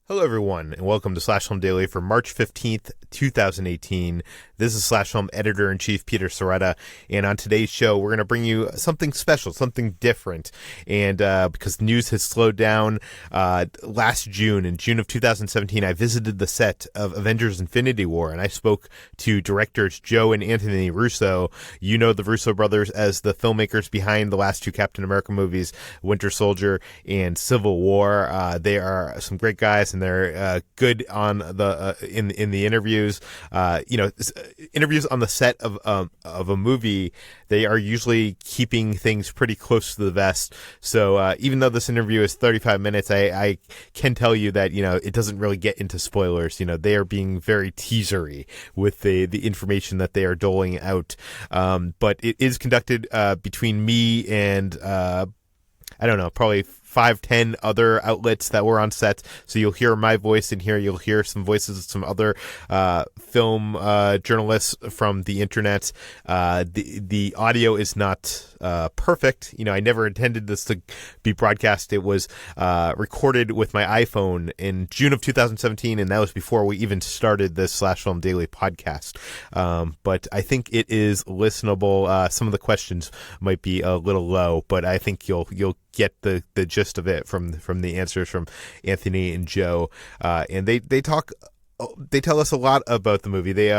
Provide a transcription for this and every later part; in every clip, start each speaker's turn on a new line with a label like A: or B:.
A: Hello, everyone, and welcome to Slash Film Daily for March 15th, 2018. This is Slash Film Editor-in-Chief Peter Sciretta, and on today's show, we're going to bring you something special, something different, and because news has slowed down, last June, in June of 2017, I visited the set of Avengers Infinity War, and I spoke to directors Joe and Anthony Russo. You know the Russo brothers as the filmmakers behind the last two Captain America movies, Winter Soldier and Civil War. They are some great guys, and they're good on the in the interviews. Interviews on the set of a movie, they are usually keeping things pretty close to the vest. So even though this interview is 35 minutes, I can tell you that it doesn't really get into spoilers. They are being very teasery with the information that they are doling out. But it is conducted between me and I don't know, probably 5-10 other outlets that were on set. So you'll hear my voice in here. You'll hear some voices of some other film journalists from the internet. The audio is not perfect. I never intended this to be broadcast. It was recorded with my iPhone in June of 2017, and that was before we even started this Slash Film Daily podcast. But I think it is listenable. Some of the questions might be a little low, but I think you'll get the gist of it from the answers from Anthony and Joe, and they tell us a lot about the movie. They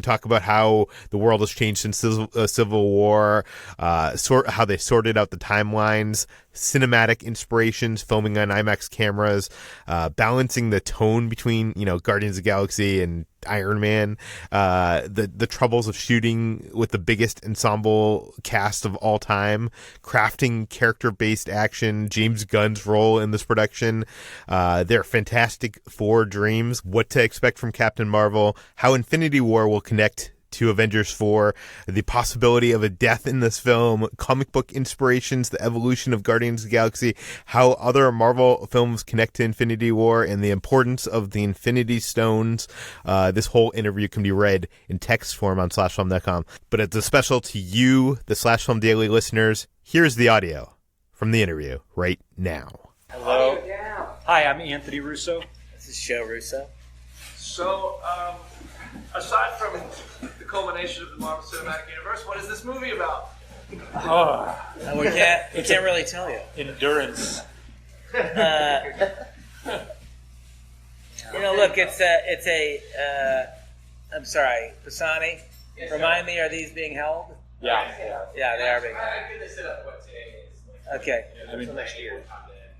A: talk about how the world has changed since Civil War, how they sorted out the timelines, cinematic inspirations, filming on IMAX cameras, balancing the tone between Guardians of the Galaxy and Iron Man, the troubles of shooting with the biggest ensemble cast of all time, crafting character-based action, James Gunn's role in this production, their Fantastic Four dreams, what to expect from Captain Marvel, how Infinity War will connect to Avengers 4, the possibility of a death in this film, comic book inspirations, the evolution of Guardians of the Galaxy, how other Marvel films connect to Infinity War, and the importance of the Infinity Stones. This whole interview can be read in text form on slashfilm.com. But as a special to you, the Slash Film Daily listeners, here's the audio from the interview right now.
B: Hello. Hi, I'm Anthony Russo.
C: This is Joe Russo.
D: So, aside from the culmination of the Marvel Cinematic Universe, what is this movie about?
C: We can't really tell you.
B: Endurance.
C: Look, it's a. I'm sorry, Pisani. Remind me, are these being held?
B: Yeah,
C: they are being held.
D: I couldn't set up what today is.
C: Okay.
D: Until next year.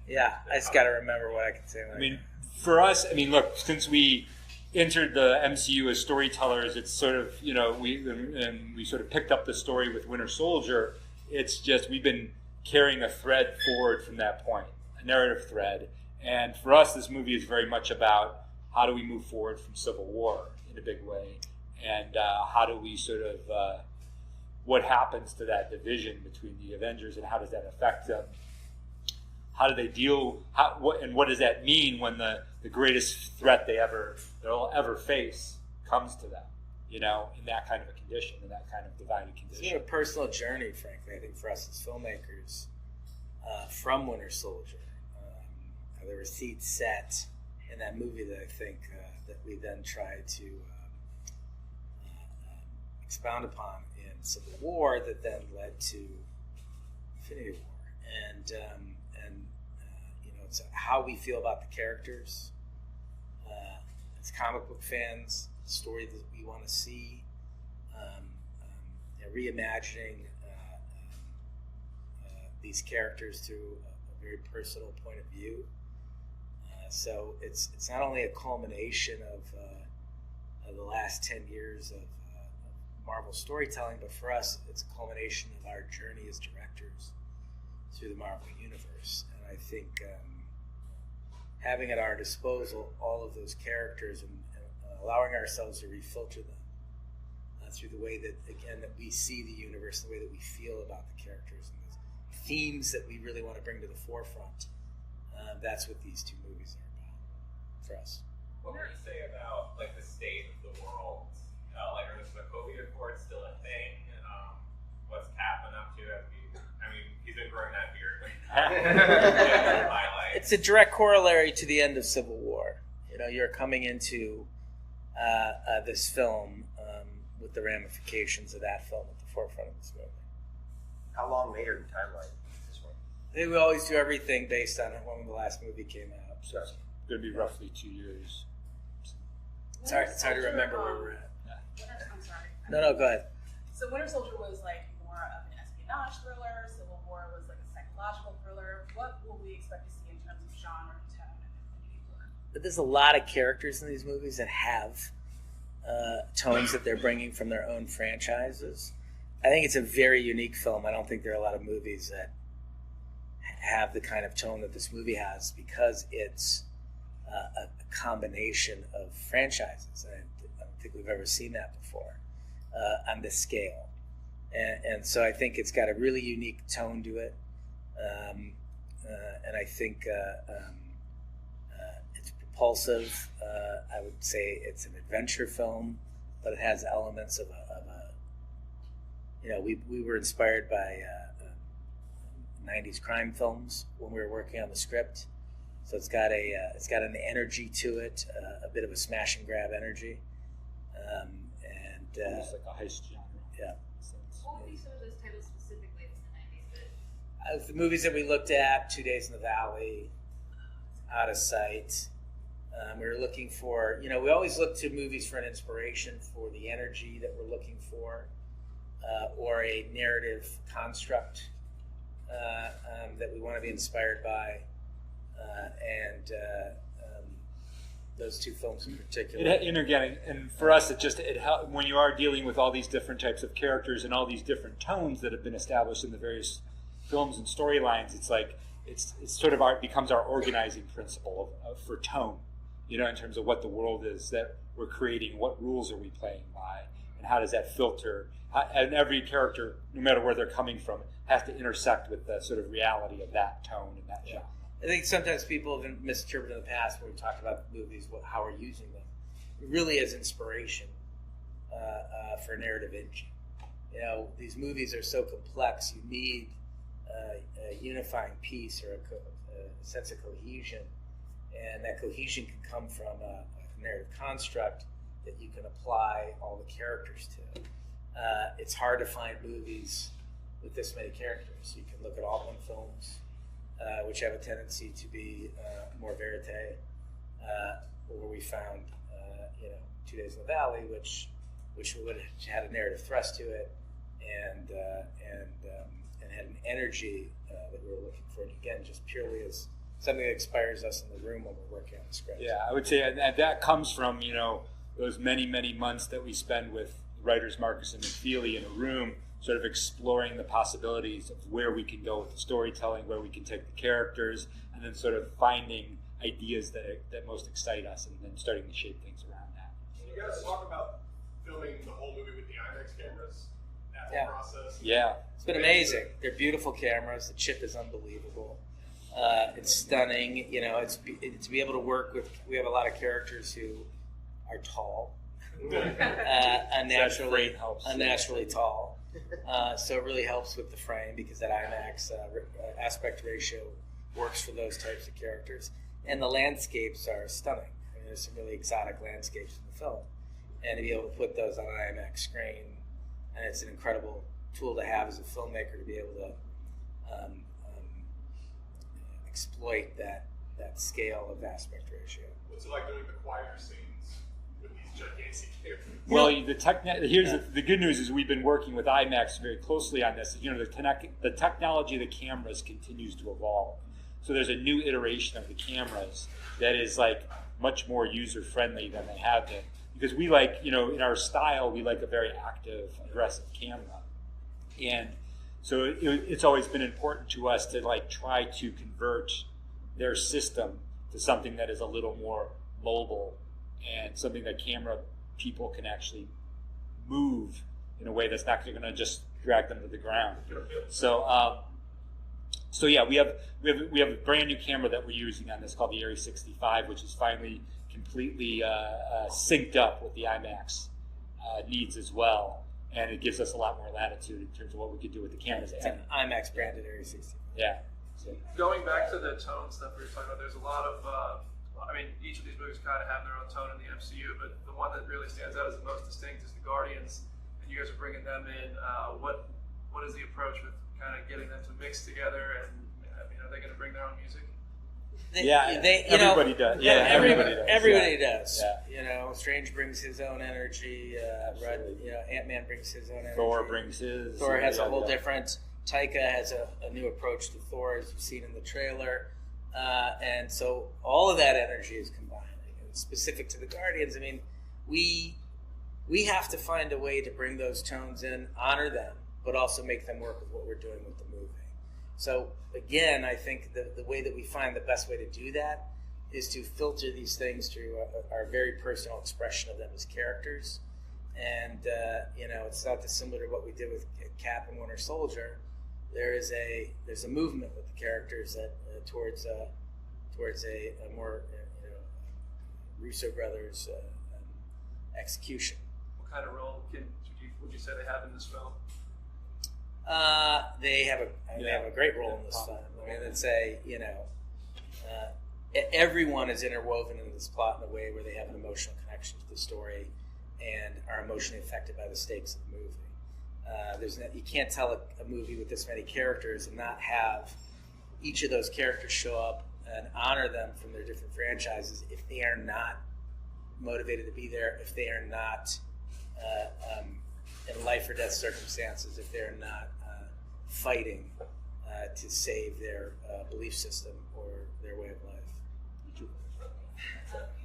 C: Yeah, I just got to remember what I can say.
B: For us, look, since we entered the MCU as storytellers, it's sort of, we sort of picked up the story with Winter Soldier. It's just we've been carrying a thread forward from that point, a narrative thread. And for us, this movie is very much about how do we move forward from Civil War in a big way, and how do we sort of, what happens to that division between the Avengers and how does that affect them? How do they deal? What does that mean when the greatest threat they'll ever face comes to them? In that kind of a condition, in that kind of divided condition.
C: It's a personal journey, frankly. I think for us as filmmakers, from Winter Soldier, there were seeds set in that movie that I think that we then tried to expound upon in Civil War, that then led to Infinity War, and it's how we feel about the characters as comic book fans, the story that we want to see, reimagining these characters through a very personal point of view. So it's not only a culmination of the last 10 years of Marvel storytelling, but for us, it's a culmination of our journey as directors through the Marvel Universe. And I think having at our disposal all of those characters and allowing ourselves to refilter them through the way that, again, that we see the universe, the way that we feel about the characters, and the themes that we really want to bring to the forefront. That's what these two movies are about for us.
D: What would you say about the state of the world? Are the COVID Accords still a thing? What's Cap been up to? He's been growing that beard.
C: It's a direct corollary to the end of Civil War. you're coming into this film with the ramifications of that film at the forefront of this movie.
E: How long later in timeline is this one?
C: We always do everything based on when the last movie came out. So
B: It's going to be roughly 2 years.
C: it's hard to remember where we're at.
F: I'm sorry.
C: No, go ahead.
F: So Winter Soldier was like more of an espionage thriller. Civil War was like a psychological thriller. What will we expect to see in terms of genre, tone, and affinity for?
C: But there's a lot of characters in these movies that have tones that they're bringing from their own franchises. I think it's a very unique film. I don't think there are a lot of movies that have the kind of tone that this movie has because it's a combination of franchises. I don't think we've ever seen that before on this scale. And so I think it's got a really unique tone to it. And I think it's propulsive. I would say it's an adventure film, but it has elements of a we were inspired by 90s crime films when we were working on the script. So it's got an energy to it, a bit of a smash and grab energy.
B: Almost like a heist genre.
C: Yeah.
F: What would be some of those titles specifically from the 90s?
C: The movies that we looked at, 2 Days in the Valley, Out of Sight. We were looking for, we always look to movies for an inspiration for the energy that we're looking for, or a narrative construct that we want to be inspired by. And those two films in particular.
B: And for us, it when you are dealing with all these different types of characters and all these different tones that have been established in the various films and storylines, it's like it's sort of becomes our organizing principle for tone, in terms of what the world is that we're creating, what rules are we playing by, and how does that filter? And every character, no matter where they're coming from, has to intersect with the sort of reality of that tone and that genre.
C: I think sometimes people have misinterpreted in the past when we talk about movies, how we're using them. Really as inspiration for narrative engine. These movies are so complex. You need a unifying piece or a sense of cohesion, and that cohesion can come from a narrative construct that you can apply all the characters to. It's hard to find movies with this many characters. You can look at Altman films, which have a tendency to be more verite, or we found 2 Days in the Valley, which would have had a narrative thrust to it, and had an energy that we were looking for. And again, just purely as something that inspires us in the room when we're working on the script.
B: Yeah, I would say, and that comes from those many months that we spend with writers Marcus and McFeely in a room, sort of exploring the possibilities of where we can go with the storytelling, where we can take the characters, and then sort of finding ideas that most excite us, and then starting to shape things around that.
G: Can you guys talk about filming the whole movie with the IMAX cameras? That whole process?
B: Yeah.
C: It's been amazing. They're beautiful cameras. The chip is unbelievable. It's stunning. It's to be able to work with. We have a lot of characters who are tall, unnaturally tall. So it really helps with the frame because that IMAX aspect ratio works for those types of characters. And the landscapes are stunning. There's some really exotic landscapes in the film, and to be able to put those on an IMAX screen, and it's an incredible tool to have as a filmmaker to be able to exploit that scale of aspect ratio.
G: What's it like doing the choir scenes with these gigantic characters?
B: Well, the good news is we've been working with IMAX very closely on this. The technology of the cameras continues to evolve. So there's a new iteration of the cameras that is like much more user friendly than they have been. Because we like, in our style, we like a very active, aggressive camera. And so it's always been important to us to try to convert their system to something that is a little more mobile and something that camera people can actually move in a way that's not going to just drag them to the ground. So yeah, we have a brand new camera that we're using on this called the Area 65, which is finally completely synced up with the IMAX needs as well, and it gives us a lot more latitude in terms of what we could do with the cameras.
C: It's an IMAX branded Area 65.
B: Yeah. So.
H: Going back to the tone stuff we were talking about, there's a lot of, each of these movies kind of have their own tone in the MCU, but the one that really stands out as the most distinct is the Guardians, and you guys are bringing them in. What is the approach with kind of getting them to mix together, and I mean, are they going to bring their own music?
B: Everybody does. Yeah, everybody does.
C: Everybody does. Yeah. Strange brings his own energy. Ant-Man brings his own energy.
B: Thor brings his.
C: Thor has a whole different. Taika has a new approach to Thor, as you've seen in the trailer, and so all of that energy is combining. And specific to the Guardians, I mean, we have to find a way to bring those tones in, honor them, but also make them work with what we're doing with the movie. So again, I think the way that we find the best way to do that is to filter these things through our very personal expression of them as characters. And it's not dissimilar to what we did with Cap and Winter Soldier. There's a movement with the characters that towards a more Russo brothers execution.
H: What kind of role would you say they have in this film?
C: They have a great role in this film. I mean, it's everyone is interwoven into this plot in a way where they have an emotional connection to the story and are emotionally affected by the stakes of the movie. You can't tell a movie with this many characters and not have each of those characters show up and honor them from their different franchises if they are not motivated to be there, if they are not in life or death circumstances, if they're not fighting to save their belief system or their way of life.
F: Can you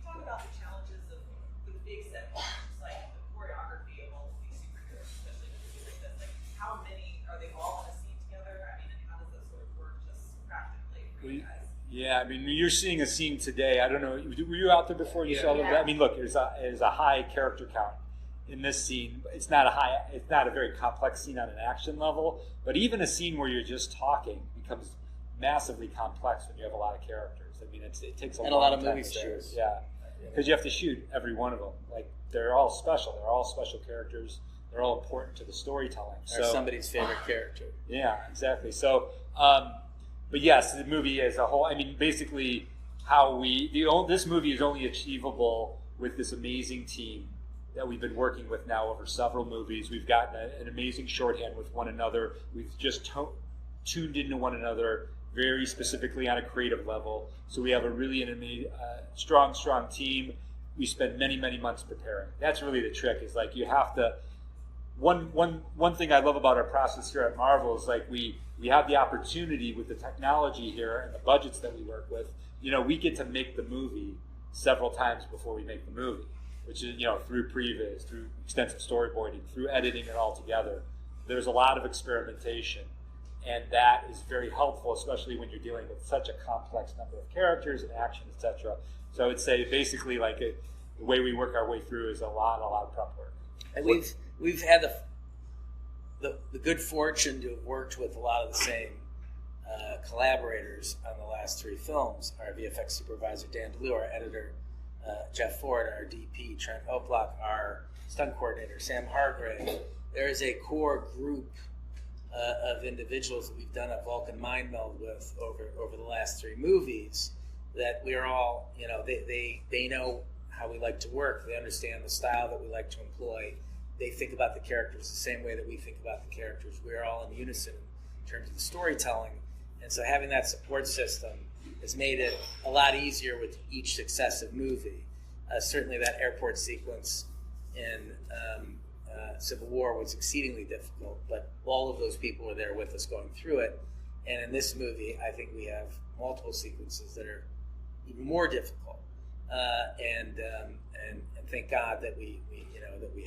F: talk about the challenges of the big set pieces, like the choreography of all of these superheroes, especially in movies like this? Like, how many are they all in a scene together? I mean, and how does that sort of work just practically for you guys?
B: Yeah, I mean, you're seeing a scene today. I don't know. Were you out there before you saw that? I mean, look, there's a high character count in this scene. It's not a very complex scene on an action level, but even a scene where you're just talking becomes massively complex when you have a lot of characters. I mean, it takes a lot of movie stars. Yeah, because you have to shoot every one of them. Like, they're all special. They're all special characters. They're all important to the storytelling.
C: Or somebody's favorite character.
B: Yeah, exactly. So, but yes, the movie as a whole. I mean, basically, this movie is only achievable with this amazing team that we've been working with now over several movies. We've gotten an amazing shorthand with one another. We've just tuned into one another very specifically on a creative level. So we have a really strong team. We spend many months preparing. That's really the trick. Is like you have to. One thing I love about our process here at Marvel is like we have the opportunity with the technology here and the budgets that we work with. We get to make the movie several times before we make the movie, which is through previs, through extensive storyboarding, through editing it all together. There's a lot of experimentation, and that is very helpful, especially when you're dealing with such a complex number of characters and action, etc. So I would say basically like the way we work our way through is a lot of prep work.
C: And we've had the good fortune to have worked with a lot of the same collaborators on the last three films. Our VFX supervisor Dan DeLue, our editor Jeff Ford, our DP Trent Oplock, our stunt coordinator Sam Hargrave. There is a core group of individuals that we've done a Vulcan mind meld with over the last three movies. That we are all, they know how we like to work. They understand the style that we like to employ. They think about the characters the same way that we think about the characters. We're all in unison in terms of the storytelling. And so having that support system has made it a lot easier with each successive movie. Certainly that airport sequence in Civil War was exceedingly difficult, but all of those people were there with us going through it. And in this movie, I think we have multiple sequences that are even more difficult. And thank God that we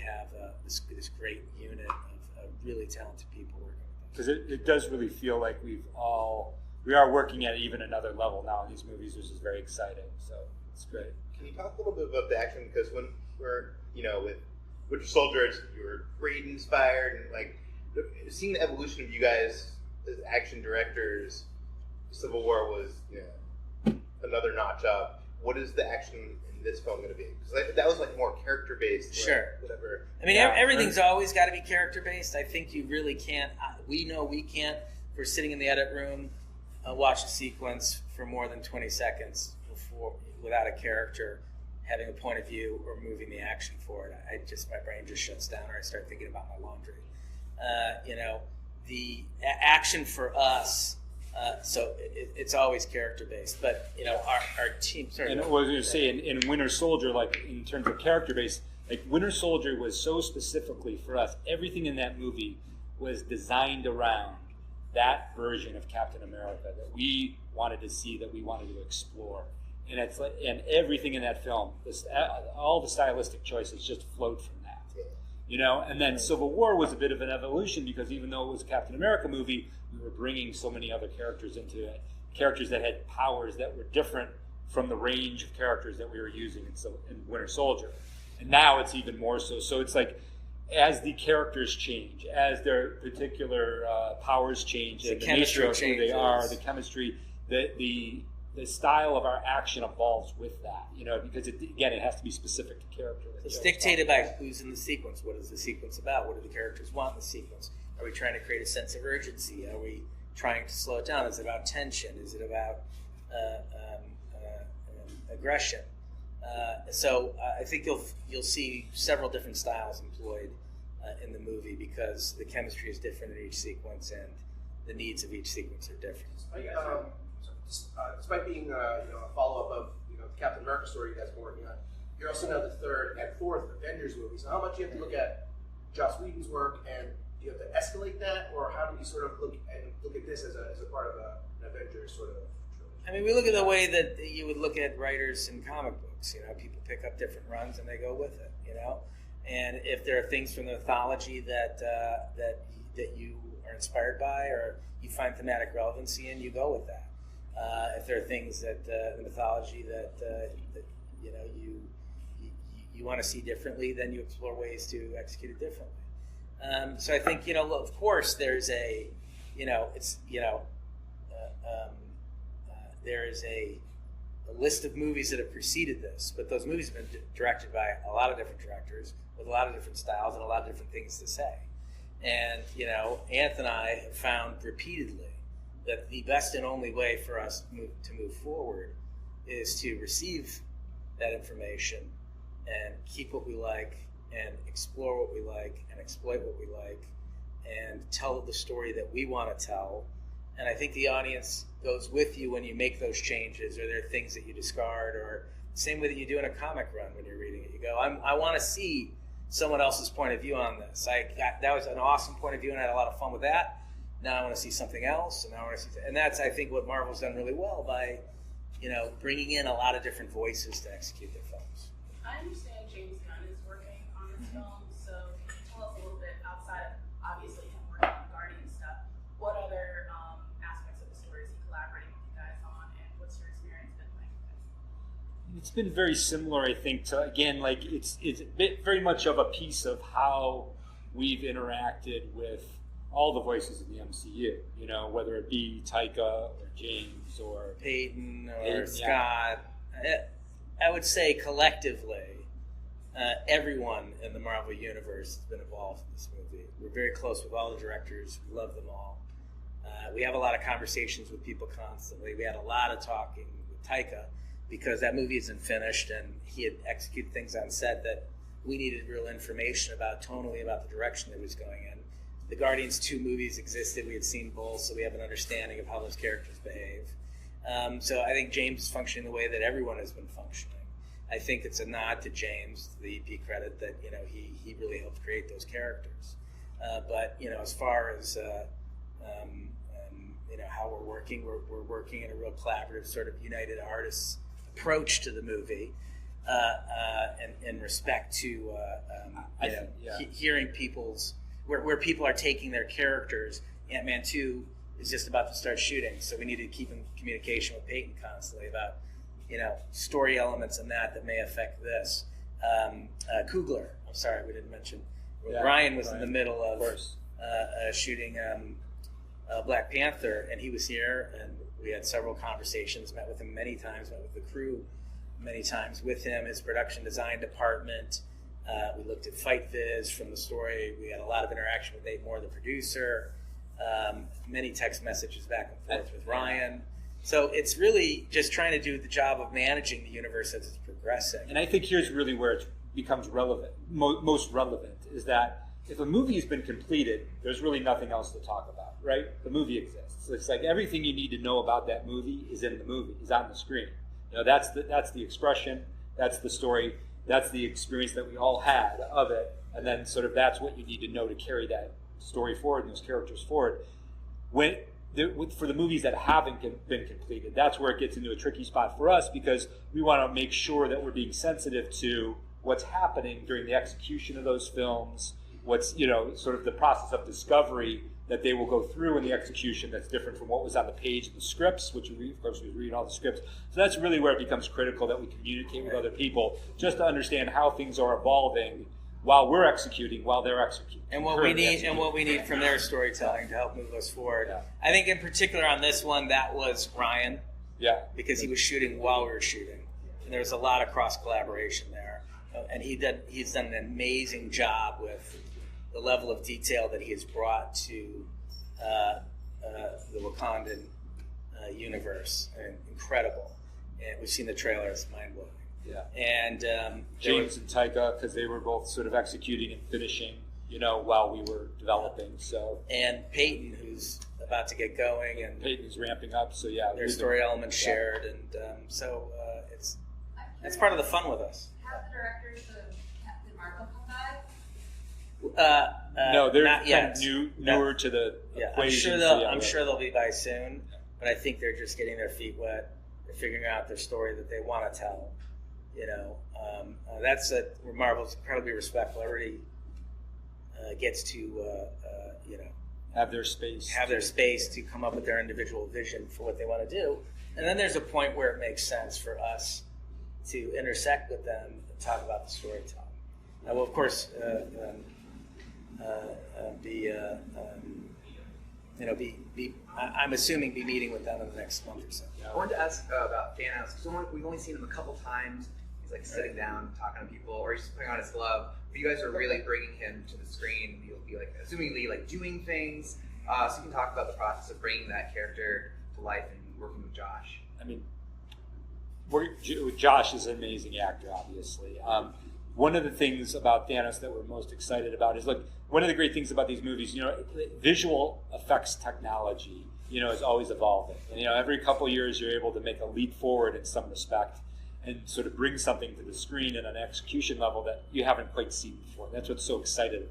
C: have this great unit of really talented people working with us.
B: Because it does really feel like we are working at even another level now in these movies, which is very exciting. So it's great.
A: Can you talk a little bit about the action? Because when we're with Winter Soldier, you were great inspired, and like seeing the evolution of you guys as action directors. Civil War was another notch up. What is the action in this film going to be? Because that was like more character based.
C: Sure.
A: Whatever.
C: I mean, everything's always got to be character based. I think you really can't. We know we can't. If we're sitting in the edit room, watch a sequence for more than 20 seconds without a character having a point of view or moving the action forward. My brain just shuts down, or I start thinking about my laundry. The action for us, so it's always character based. But our team. Sorry,
B: and what I was going to say in Winter Soldier, like in terms of character based, like Winter Soldier was so specifically for us. Everything in that movie was designed around that version of Captain America that we wanted to see, that we wanted to explore. And it's like, and everything in that film, all the stylistic choices just flowed from that. And then Civil War was a bit of an evolution, because even though it was a Captain America movie, we were bringing so many other characters into it, characters that had powers that were different from the range of characters that we were using in Winter Soldier. And now it's even more so. So it's like, as the characters change, as their particular powers change, and the nature of who they are, the chemistry, the style of our action evolves with that, because it has to be specific to character.
C: It's dictated by who's in the sequence. What is the sequence about? What do the characters want in the sequence? Are we trying to create a sense of urgency? Are we trying to slow it down? Is it about tension? Is it about aggression? So I think you'll see several different styles employed in the movie, because the chemistry is different in each sequence and the needs of each sequence are different.
I: Despite being a follow-up of the Captain America story you guys have been working on, you're also now the third and fourth Avengers movie. So how much do you have to look at Joss Whedon's work, and do you have to escalate that, or how do you sort of look at this as a part of an Avengers sort of trilogy?
C: I mean, we look at the way that you would look at writers in comic books. People pick up different runs and they go with it. And if there are things from the mythology that you are inspired by, or you find thematic relevancy in, you go with that. If there are things that the mythology that you want to see differently, then you explore ways to execute it differently. So I think of course there's there is a list of movies that have preceded this, but those movies have been directed by a lot of different directors with a lot of different styles and a lot of different things to say. And Anth and I have found repeatedly that the best and only way for us to move forward is to receive that information and keep what we like and explore what we like and exploit what we like and tell the story that we want to tell. And I think the audience goes with you when you make those changes, or there are things that you discard, or the same way that you do in a comic run when you're reading it. You go, I want to see someone else's point of view on this. That was an awesome point of view, and I had a lot of fun with that. Now I want to see something else, and now I want to see, and that's, I think, what Marvel's done really well by, bringing in a lot of different voices to execute their films.
F: I understand James Gunn is working on this film, so can you tell us a little bit outside of obviously him working on the Guardian stuff? What other aspects of the story is he collaborating with you guys on, and what's your experience been like?
B: It's been very similar, I think, to, again, like it's very much of a piece of how we've interacted with all the voices in the MCU, whether it be Taika or James or
C: Peyton or Scott. Yeah. I would say collectively, everyone in the Marvel Universe has been involved in this movie. We're very close with all the directors. We love them all. We have a lot of conversations with people constantly. We had a lot of talking with Taika because that movie isn't finished, and he had executed things on set that we needed real information about, tonally, about the direction that it was going in. The Guardians 2 movies existed. We had seen both, so we have an understanding of how those characters behave. So I think James is functioning the way that everyone has been functioning. I think it's a nod to James, the EP credit, that he really helped create those characters. But as far as how we're working in a real collaborative, sort of United Artists approach to the movie, and in respect to hearing people's where people are taking their characters. Ant-Man 2 is just about to start shooting, so we need to keep in communication with Peyton constantly about story elements and that may affect this. Kugler, I'm sorry we didn't mention. Yeah, Ryan was in the middle of shooting Black Panther, and he was here, and we had several conversations, met with him many times, met with the crew many times with him, his production design department. We looked at Fight Viz from the story. We had a lot of interaction with Nate Moore, the producer, many text messages back and forth with Ryan. So it's really just trying to do the job of managing the universe as it's progressing.
B: And I think here's really where it becomes relevant, most relevant, is that if a movie has been completed, there's really nothing else to talk about, right? The movie exists. It's like everything you need to know about that movie is in the movie, is on the screen. That's the expression, that's the story, that's the experience that we all had of it, and then sort of that's what you need to know to carry that story forward and those characters forward. For the movies that haven't been completed, that's where it gets into a tricky spot for us, because we want to make sure that we're being sensitive to what's happening during the execution of those films, what's sort of the process of discovery that they will go through in the execution that's different from what was on the page of the scripts, which we read all the scripts. So that's really where it becomes critical that we communicate with other people just to understand how things are evolving while we're executing, while they're executing.
C: And what we need from their storytelling to help move us forward. Yeah. I think in particular on this one, that was Ryan.
B: Yeah.
C: Because he was shooting while we were shooting. And there was a lot of cross-collaboration there. And he's done an amazing job with the level of detail that he has brought to the Wakandan universe. And incredible. And we've seen the trailer, it's mind-blowing.
B: Yeah.
C: And
B: James and Taika, because they were both sort of executing and finishing, while we were developing. So
C: and Peyton, who's about to get going, and
B: Peyton's ramping up. So yeah,
C: their story elements shared, and that's part of the fun with us.
J: Have the directors of Captain Marvel come by?
B: No, they're
C: not yet.
B: Newer to the equation.
C: I'm sure they'll be by soon, but I think they're just getting their feet wet. They're figuring out their story that they want to tell. That's where Marvel's incredibly respectful. Everybody gets to
B: have their space
C: to come up with their individual vision for what they want to do, and then there's a point where it makes sense for us to intersect with them and talk about the storytelling. We'll of course I'm assuming be meeting with them in the next month or so.
K: I wanted to ask about Thanos, because we've only seen him a couple times. He's like sitting down, talking to people, or he's just putting on his glove. But you guys are really bringing him to the screen. He'll be like, assumingly, like doing things. So you can talk about the process of bringing that character to life and working with Josh.
B: I mean, Josh is an amazing actor, obviously. One of the things about Thanos that we're most excited about is, look, one of the great things about these movies, visual effects technology, is always evolving. And, every couple of years you're able to make a leap forward in some respect and sort of bring something to the screen at an execution level that you haven't quite seen before. That's what's so excited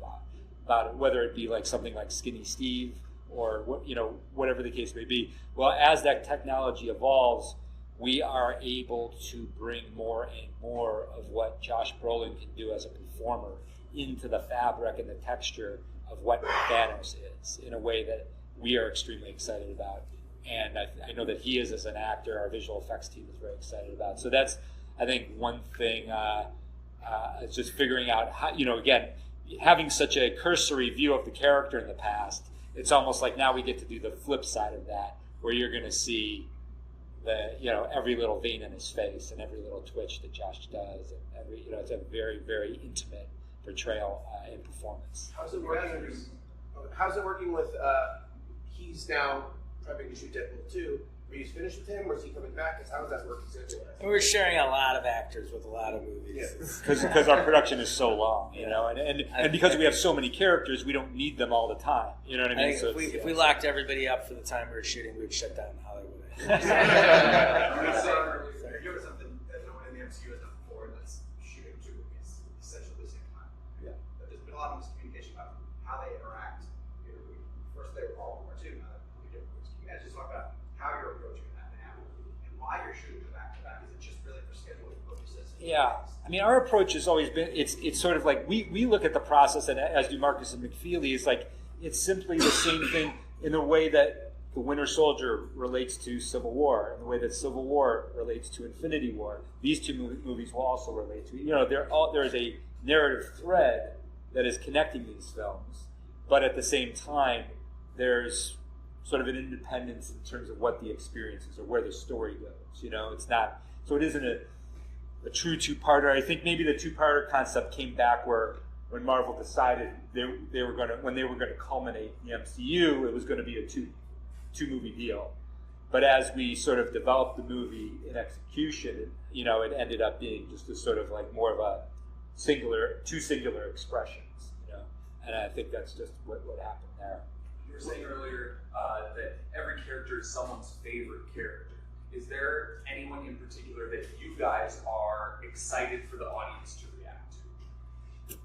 B: about it, whether it be like something like Skinny Steve or, whatever the case may be. Well, as that technology evolves, we are able to bring more and more of what Josh Brolin can do as a performer into the fabric and the texture of what Thanos is in a way that we are extremely excited about. And I know that he is as an actor, our visual effects team is very excited about. So that's, I think, one thing, is just figuring out how, again, having such a cursory view of the character in the past, it's almost like now we get to do the flip side of that, where you're going to see every little vein in his face and every little twitch that Josh does, and every, it's a very, very intimate portrayal and performance.
I: How's it working with? He's now prepping to shoot Deadpool 2. Are you finished with him, or is he coming back? How does that work?
C: We're sharing a lot of actors with a lot of movies.
B: Because our production is so long, and because we have so many characters, we don't need them all the time. You know what I mean?
C: So if we locked everybody up for the time we were shooting, we'd shut down Hollywood.
G: You know something that no one in the MCU has done before, that's shooting two movies essentially at the same time.
B: Yeah.
G: But there's been a lot of miscommunication about how they interact. First they were all War II, now they're different movies. Can you guys just talk about how you're approaching that now and why you're shooting them back to back? Is it just really for scheduling purposes?
B: Yeah. I mean, our approach has always been, it's sort of like, we look at the process, and as do Marcus and McFeely, it's like, it's simply the same thing in the way that the Winter Soldier relates to Civil War, and the way that Civil War relates to Infinity War. These two movies will also relate to. There is a narrative thread that is connecting these films, but at the same time, there's sort of an independence in terms of what the experience is or where the story goes. It's not. So it isn't a true two-parter. I think maybe the two-parter concept came back when Marvel decided they were going to culminate the MCU, it was going to be a two-movie deal. But as we sort of developed the movie in execution, it ended up being just a sort of like more of a two singular expressions, and I think that's just what happened there.
L: You were saying earlier that every character is someone's favorite character. Is there anyone in particular that you guys are excited for the audience to react to?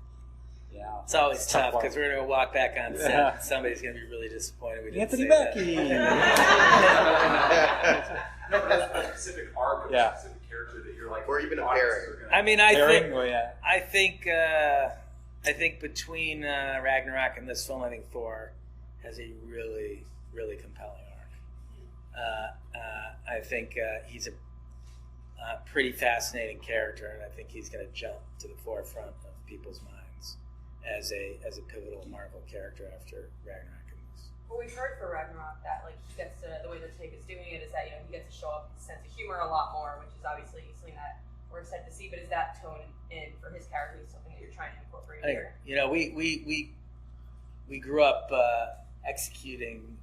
B: Yeah,
C: it's always tough because we're going to walk back on set.
B: Yeah.
C: And somebody's going to be really disappointed. We didn't
B: Anthony
C: say
B: Mackie.
C: that.
L: No, but that's a specific arc of a specific character that you're like,
E: or even a
L: audience
E: pairing.
L: are gonna-
C: I mean, I think between Ragnarok and this film, I think Thor has a really, really compelling arc. I think he's a pretty fascinating character, and I think he's going to jump to the forefront of people's minds as a pivotal Marvel character after Ragnarok and this.
F: Well, we've heard for Ragnarok that he gets to, the way that Taika is doing it is that he gets to show up his sense of humor a lot more, which is obviously something that we're excited to see. But is that tone in for his character something that you're trying to incorporate here?
C: We grew up executing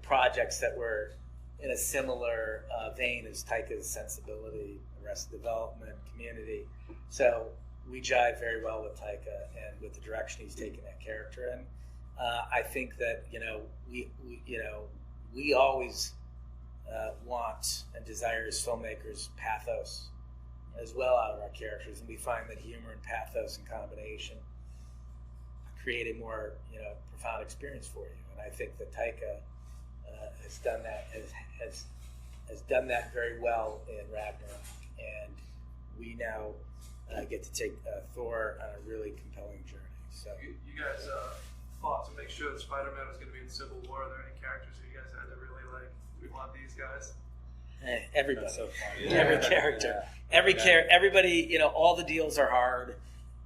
C: projects that were in a similar vein as Taika's sensibility, Arrested Development, Community. So we jive very well with Taika and with the direction he's taking that character in. I think that we always want and desire as filmmakers pathos as well out of our characters, and we find that humor and pathos in combination create a more profound experience for you. And I think that Taika has done that has done that very well in Ragnarok, and we now get to take Thor on a really compelling journey. So
H: You guys fought to make sure that Spider-Man was going to be in Civil War. Are there any characters that you guys had to really like? We want these guys.
C: Everybody,
B: That's so funny.
C: every character, everybody. All the deals are hard.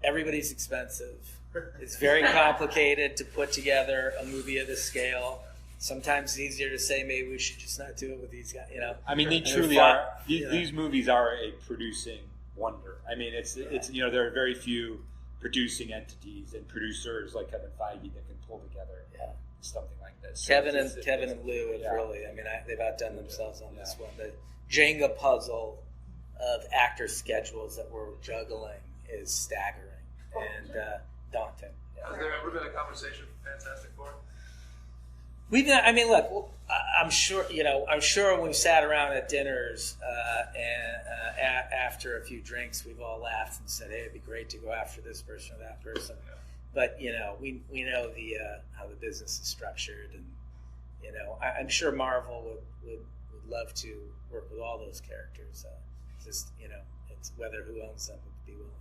C: Everybody's expensive. It's very complicated to put together a movie of this scale. Sometimes it's easier to say maybe we should just not do it with these guys.
B: I mean, they truly are. These movies are a producing wonder. I mean, it's there are very few producing entities and producers like Kevin Feige that can pull together something like this.
C: Kevin and Lou have really. I mean, they've outdone themselves on this one. The Jenga puzzle of actor schedules that we're juggling is staggering and daunting.
H: Has there ever been a conversation for Fantastic Four?
C: Look, I'm sure. I'm sure when we sat around at dinners and after a few drinks, we've all laughed and said, "Hey, it'd be great to go after this person or that person." Yeah. But we know how the business is structured, and I'm sure Marvel would love to work with all those characters. It's whether who owns them would be willing.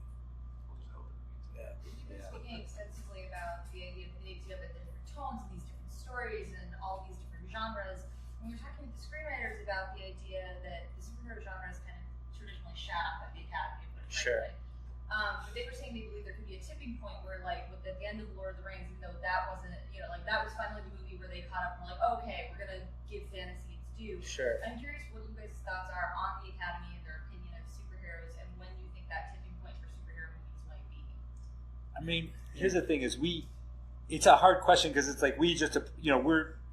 C: Yeah.
J: You've been speaking extensively about the idea of putting together the different tones and these different stories and all these different genres. When we were talking with the screenwriters about the idea that the superhero genre is kind of traditionally shut up at the Academy, but
C: Sure.
J: But they were saying they believe there could be a tipping point where, with the end of Lord of the Rings, even though that wasn't, that was finally the movie where they caught up and were like, okay, we're gonna give fantasy its due.
C: Sure.
J: I'm curious what you guys' thoughts are on the Academy and their opinion of superheroes, and when you think that tipping point for superhero movies might be.
B: I mean, here's the thing: it's a hard question because it's like we're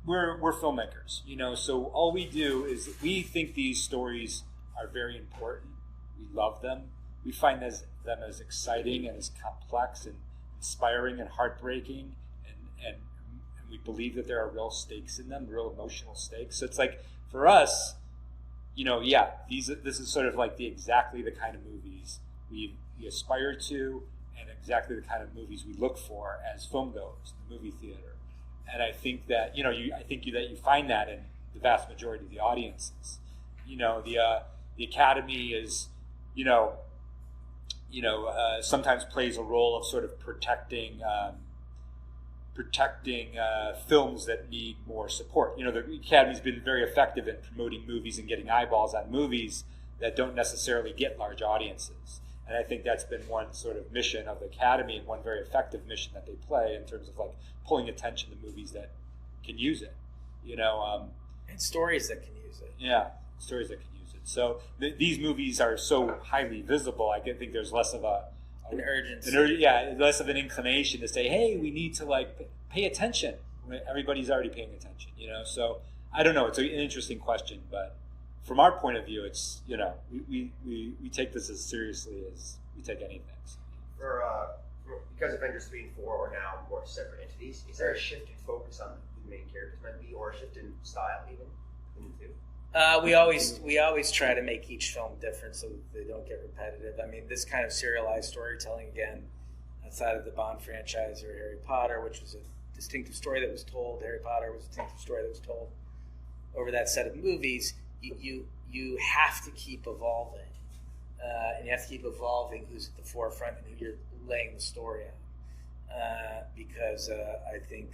B: filmmakers, So all we do is we think these stories are very important. We love them. We find them as exciting and as complex and inspiring and heartbreaking, and we believe that there are real stakes in them, real emotional stakes. So it's like for us, this is sort of like exactly the kind of movies we aspire to, and exactly the kind of movies we look for as film goers in the movie theater. And I think that you find that in the vast majority of the audiences. The Academy is sometimes plays a role of sort of protecting films that need more support. The Academy's been very effective in promoting movies and getting eyeballs on movies that don't necessarily get large audiences. And I think that's been one sort of mission of the Academy, and one very effective mission that they play in terms of pulling attention to movies that can use it,
C: and stories that can use it.
B: Yeah, stories that can use it. So these movies are so highly visible. I think there's less of
C: an urgency.
B: Less of an inclination to say, hey, we need to pay attention. Everybody's already paying attention, So I don't know. It's an interesting question, but from our point of view, it's we take this as seriously as we take anything.
E: Because Avengers 3 and 4 are now more separate entities, is there a shift in focus on who the main characters might be, or a shift in style even in the two?
C: We always try to make each film different so that they don't get repetitive. I mean, this kind of serialized storytelling, again, outside of the Bond franchise or Harry Potter, which was a distinctive story that was told. Harry Potter was a distinctive story that was told over that set of movies. You have to keep evolving. And you have to keep evolving who's at the forefront and who you're laying the story on. Because I think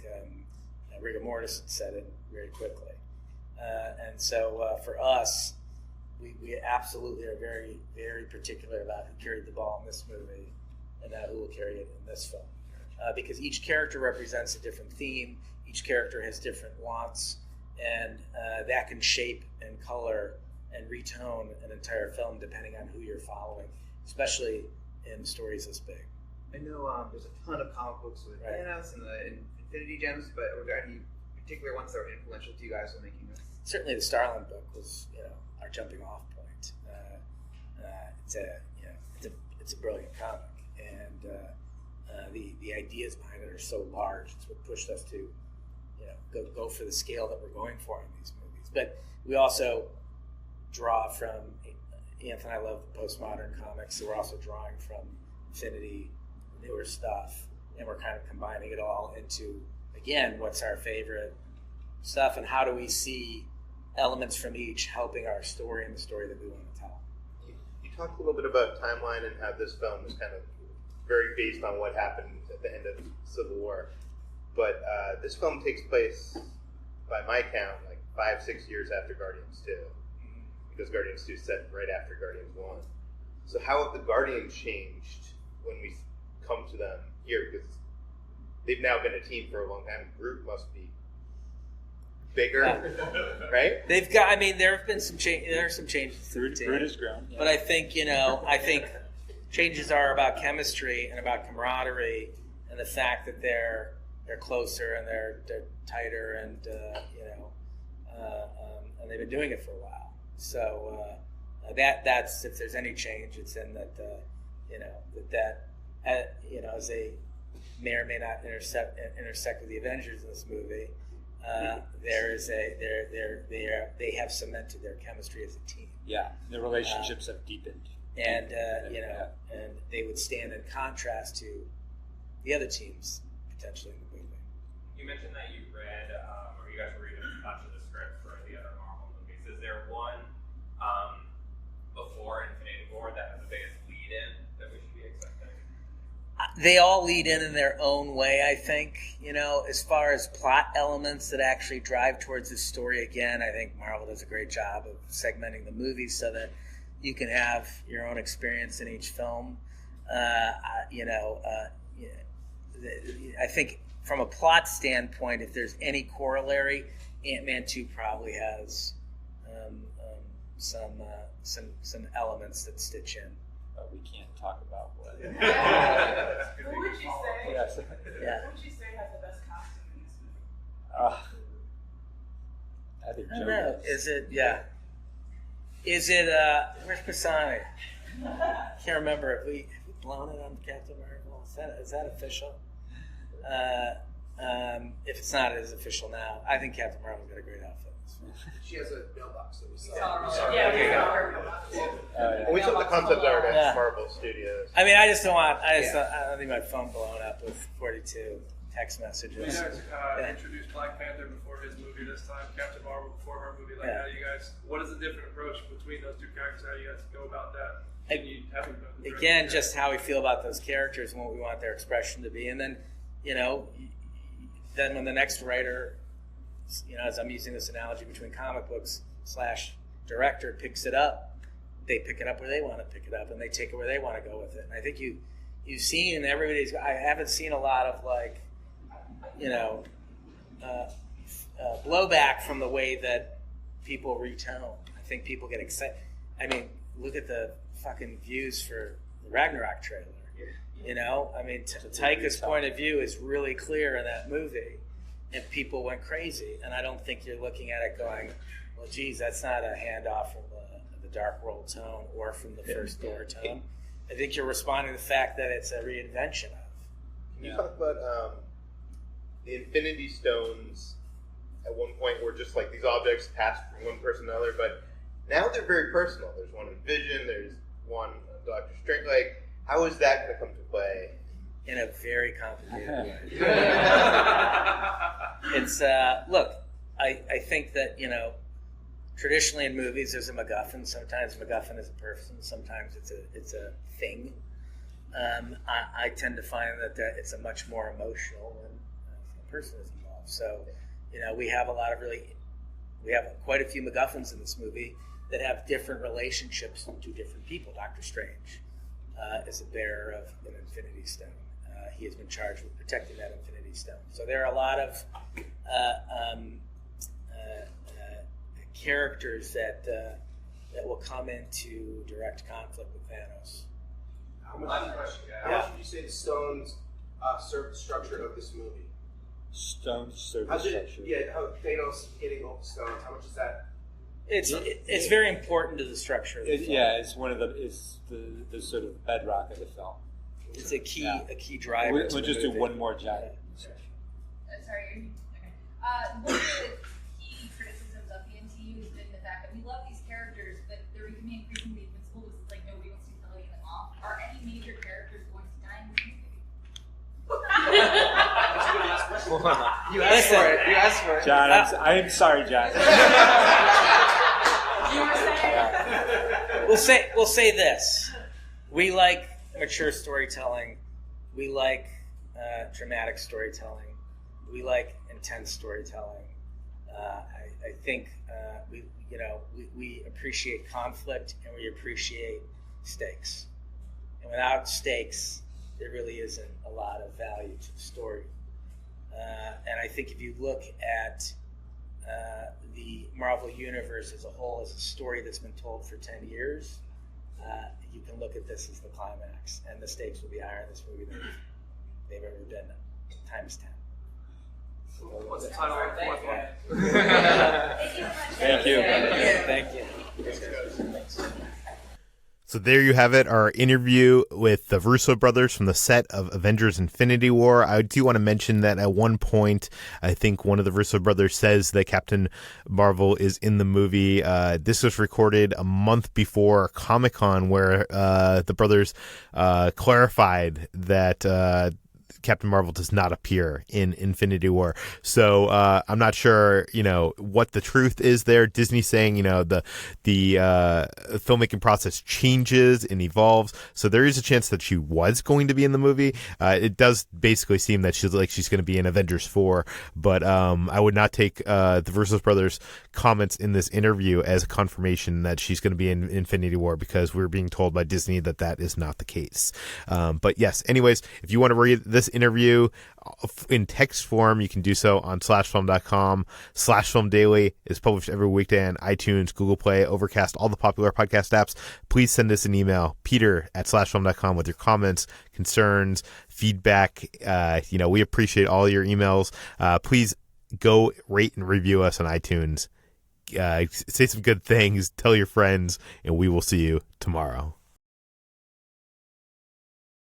C: rigor mortis had said it very quickly. And so for us, we absolutely are very, very particular about who carried the ball in this movie and who will carry it in this film. Because each character represents a different theme, each character has different wants, and that can shape and color and retone an entire film depending on who you're following, especially in stories this big.
K: I know there's a ton of comic books with Thanos and the Infinity Gems, but were there any particular ones that were influential to you guys when making this?
C: Certainly, the Starlin book was, our jumping off point. It's a brilliant comic, and the ideas behind it are so large. It's what pushed us to, go for the scale that we're going for in these movies. But we also draw from Anthony. I love postmodern comics, so we're also drawing from Infinity, newer stuff, and we're kind of combining it all into, again, what's our favorite stuff, and how do we see elements from each helping our story and the story that we want to tell.
A: You talked a little bit about timeline and how this film is kind of very based on what happened at the end of Civil War. But this film takes place, by my count, like 5-6 years after Guardians 2. Because Guardians 2 is set right after Guardians 1. So how have the Guardians changed when we come to them here? Because they've now been a team for a long time. Groot must be bigger, right?
C: They've got. I mean, there have been some changes. There are some changes to the team.
B: Groot has grown, yeah.
C: But I think changes are about chemistry and about camaraderie, and the fact that they're closer and they're tighter, and and they've been doing it for a while. So that's if there's any change, it's in that as they may or may not intersect with the Avengers in this movie. They have cemented their chemistry as a team.
B: Yeah, their relationships have deepened,
C: and and they would stand in contrast to the other teams potentially in the movie.
D: You mentioned that you read, or you guys were reading a bunch of the script for the other Marvel movies. Is there one before Infinity War that has the biggest lead-in that we should be expecting?
C: They all lead in their own way, I think. As far as plot elements that actually drive towards this story, again, I think Marvel does a great job of segmenting the movies so that you can have your own experience in each film. I think from a plot standpoint, if there's any corollary, Ant-Man 2 probably has some elements that stitch in.
B: But we can't talk about what.
F: Who would you say?
B: Yes.
C: Yeah.
F: Who would you say has the best costume in this movie?
B: I think
C: I
B: Joe
C: don't know.
B: does.
C: Is it? Yeah. Is it? Where's Pisani? Can't remember. Have we blown it on Captain Marvel? Is that official? If it's not, it is official now. I think Captain Marvel's got a great outfit.
I: She has a mailbox that we saw.
F: Yeah, we saw her.
A: We took the concept art at Marvel Studios.
C: I mean, I just don't want. I don't need my phone blown up with 42 text messages.
H: You guys introduced Black Panther before his movie this time, Captain Marvel before her movie. How do you guys? What is the different approach between those two characters? How do you guys go about that?
C: Again, just how we feel about those characters and what we want their expression to be, and then then when the next writer, as I'm using this analogy between comic books / director picks it up, they pick it up where they want to pick it up, and they take it where they want to go with it. And I think you've seen everybody's. I haven't seen a lot of blowback from the way that people retone. I think people get excited. I mean, look at the fucking views for the Ragnarok trailer. I mean, Taika's point of view is really clear in that movie, and people went crazy. And I don't think you're looking at it going, well, geez, that's not a handoff from the Dark World tone or from the first Thor tone. I think you're responding to the fact that it's a reinvention of.
A: Can you talk about the Infinity Stones? At one point, were just like these objects passed from one person to another, but now they're very personal. There's one in Vision. There's one Doctor Strange. Like, how is that going to come to play?
C: In a very complicated way. It's look. I think that traditionally in movies there's a MacGuffin. Sometimes MacGuffin is a person. Sometimes it's a thing. I tend to find that it's a much more emotional when a person is involved. So, we have quite a few MacGuffins in this movie that have different relationships to different people. Doctor Strange is a bearer of an Infinity Stone. He has been charged with protecting that Infinity Stone. So there are a lot of characters that will come into direct conflict with Thanos.
I: How much would you say the stones serve the structure of this movie?
B: Stones serve the
I: How
B: structure.
I: how Thanos getting all the stones, how much is that?
C: It's very important to the structure of the film.
B: It's one of the sort of bedrock of the film.
C: It's a key driver.
B: We'll just do one more giant.
J: Sorry. Okay. One of the key criticisms of the MCU has been the fact that we love these characters, but they're becoming increasingly invincible because it's like nobody wants to be telling them off. Are any major characters going to die in this movie?
K: You asked for it. You asked for it.
B: John, I'm sorry, John.
J: You were saying?
C: We'll say this: we like mature storytelling, we like dramatic storytelling, we like intense storytelling. I think we appreciate conflict and we appreciate stakes. And without stakes, there really isn't a lot of value to the story. And I think if you look at the Marvel Universe as a whole, as a story that's been told for 10 years, you can look at this as the climax, and the stakes will be higher in this movie than they've ever been times 10.
H: What's the title of the fourth one?
B: Thank you.
C: Thank you.
A: Thanks. So there you have it, our interview with the Russo brothers from the set of Avengers Infinity War. I do want to mention that at one point, I think one of the Russo brothers says that Captain Marvel is in the movie. This was recorded a month before Comic-Con, where the brothers clarified that Captain Marvel does not appear in Infinity War. So I'm not sure, what the truth is there. Disney saying, the filmmaking process changes and evolves. So there is a chance that she was going to be in the movie. It does basically seem that she's going to be in Avengers 4, but I would not take the Russo brothers' comments in this interview as a confirmation that she's going to be in Infinity War, because we're being told by Disney that is not the case. But yes, anyways, if you want to read this interview in text form, you can do so on slashfilm.com. Slashfilm Daily is published every weekday on iTunes, Google Play, Overcast, all the popular podcast apps. Please send us an email, peter@slashfilm.com, with your comments, concerns, feedback. We appreciate all your emails. Please go rate and review us on iTunes. Say some good things, tell your friends, and we will see you tomorrow.